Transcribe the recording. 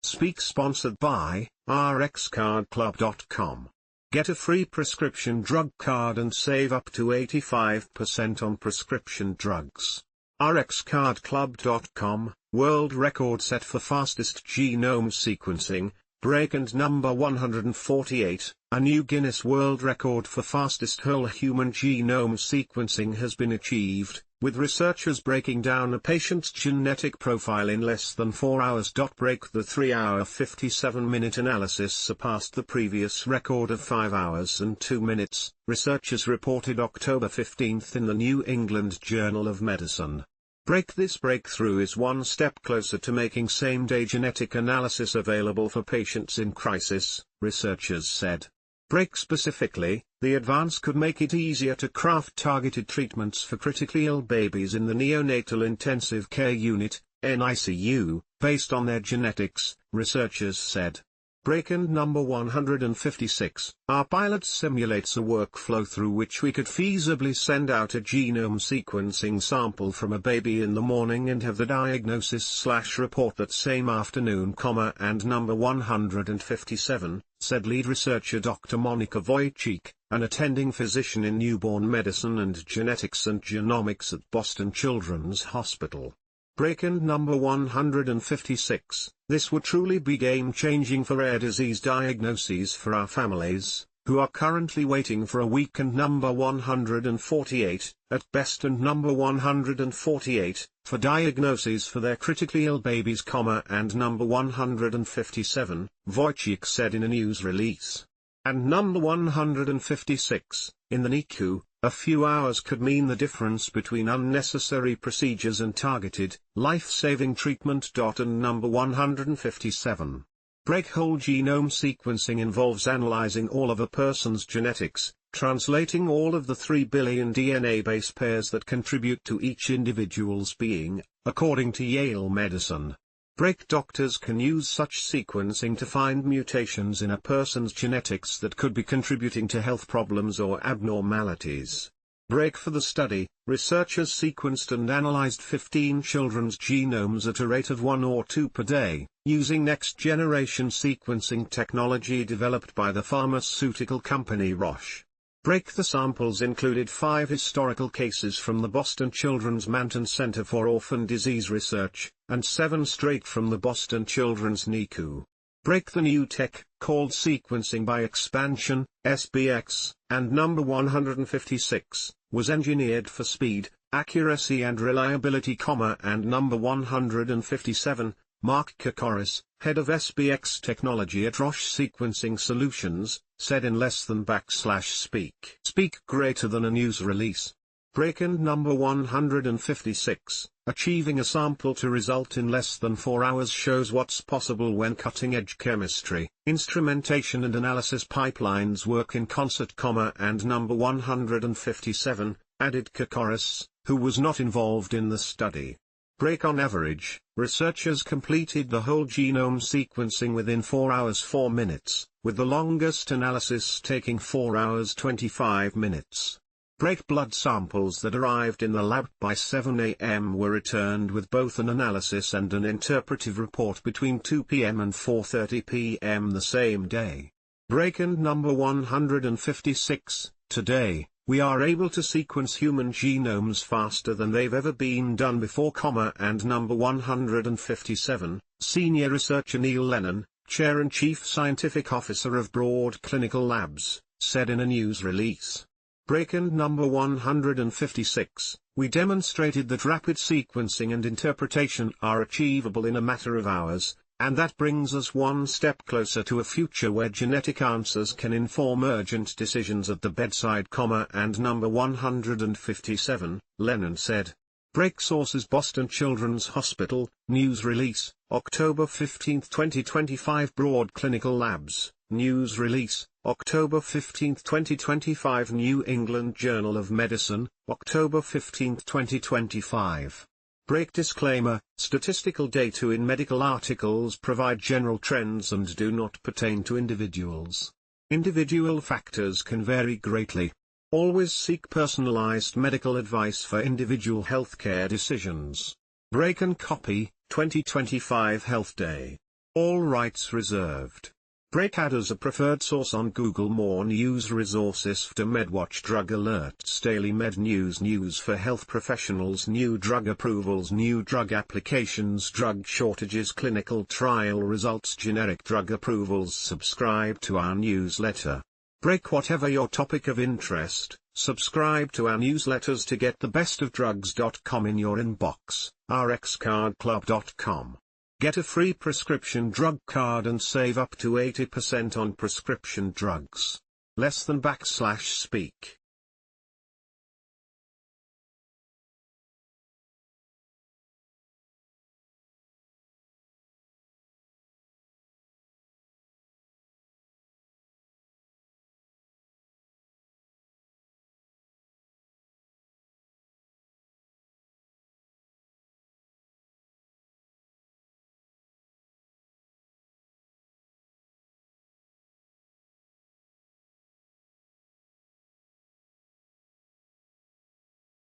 Speak sponsored by rxcardclub.com. Get a free prescription drug card and save up to 85% on prescription drugs. rxcardclub.com, world record set for fastest genome sequencing, break and number 148, a new Guinness World Record for fastest whole human genome sequencing has been achieved, with researchers breaking down a patient's genetic profile in less than 4 hours. Break the 3-hour 57-minute analysis surpassed the previous record of 5 hours and 2 minutes, researchers reported October 15 in the New England Journal of Medicine. This breakthrough is one step closer to making same-day genetic analysis available for patients in crisis, researchers said. Specifically, the advance could make it easier to craft targeted treatments for critically ill babies in the neonatal intensive care unit, NICU, based on their genetics, researchers said. And number 156, our pilot simulates a workflow through which we could feasibly send out a genome sequencing sample from a baby in the morning and have the diagnosis/report that same afternoon, and number 157, said lead researcher Dr. Monica Wojcik, an attending physician in newborn medicine and genetics and genomics at Boston Children's Hospital. And number 156, this would truly be game-changing for rare disease diagnoses for our families, who are currently waiting for a week. And number 148, at best, and number 148, for diagnoses for their critically ill babies, and number 157, Wojcik said in a news release. And number 156, in the NICU, a few hours could mean the difference between unnecessary procedures and targeted, life-saving treatment. And number 157. Whole genome sequencing involves analyzing all of a person's genetics, translating all of the 3 billion DNA base pairs that contribute to each individual's being, according to Yale Medicine. Doctors can use such sequencing to find mutations in a person's genetics that could be contributing to health problems or abnormalities. For the study, researchers sequenced and analyzed 15 children's genomes at a rate of 1 or 2 per day, using next-generation sequencing technology developed by the pharmaceutical company Roche. The samples included 5 historical cases from the Boston Children's Manton Center for Orphan Disease Research, and 7 straight from the Boston Children's NICU. The new tech, called sequencing by expansion, SBX, and number 156, was engineered for speed, accuracy and reliability, and number 157, Mark Kokoris, head of SBX technology at Roche Sequencing Solutions, said in less than speak greater than a news release. And number 156, achieving a sample to result in less than 4 hours shows what's possible when cutting-edge chemistry, instrumentation and analysis pipelines work in concert, and number 157, added Kokoris, who was not involved in the study. On average, researchers completed the whole genome sequencing within 4 hours 4 minutes, with the longest analysis taking 4 hours 25 minutes. Blood samples that arrived in the lab by 7 a.m. were returned with both an analysis and an interpretive report between 2 p.m. and 4:30 p.m. the same day. And number 156, today, we are able to sequence human genomes faster than they've ever been done before, and number 157, senior researcher Neil Lennon, chair and chief scientific officer of Broad Clinical Labs, said in a news release. And number 156, we demonstrated that rapid sequencing and interpretation are achievable in a matter of hours, and that brings us one step closer to a future where genetic answers can inform urgent decisions at the bedside, and number 157, Lennon said. Sources: Boston Children's Hospital, news release, October 15, 2025. Broad Clinical Labs, news release, October 15, 2025. New England Journal of Medicine, October 15, 2025. Disclaimer: statistical data in medical articles provide general trends and do not pertain to individuals. Individual factors can vary greatly. Always seek personalized medical advice for individual healthcare decisions. And copy, 2025 Health Day. All rights reserved. Break ad as a preferred source on Google. More news resources for MedWatch. Drug alerts daily. Med news. News for health professionals. New drug approvals. New drug applications. Drug shortages. Clinical trial results. Generic drug approvals. Subscribe to our newsletter. Break whatever your topic of interest. Subscribe to our newsletters to get the best of drugs.com in your inbox. rxcardclub.com. Get a free prescription drug card and save up to 80% on prescription drugs. Less than /speak.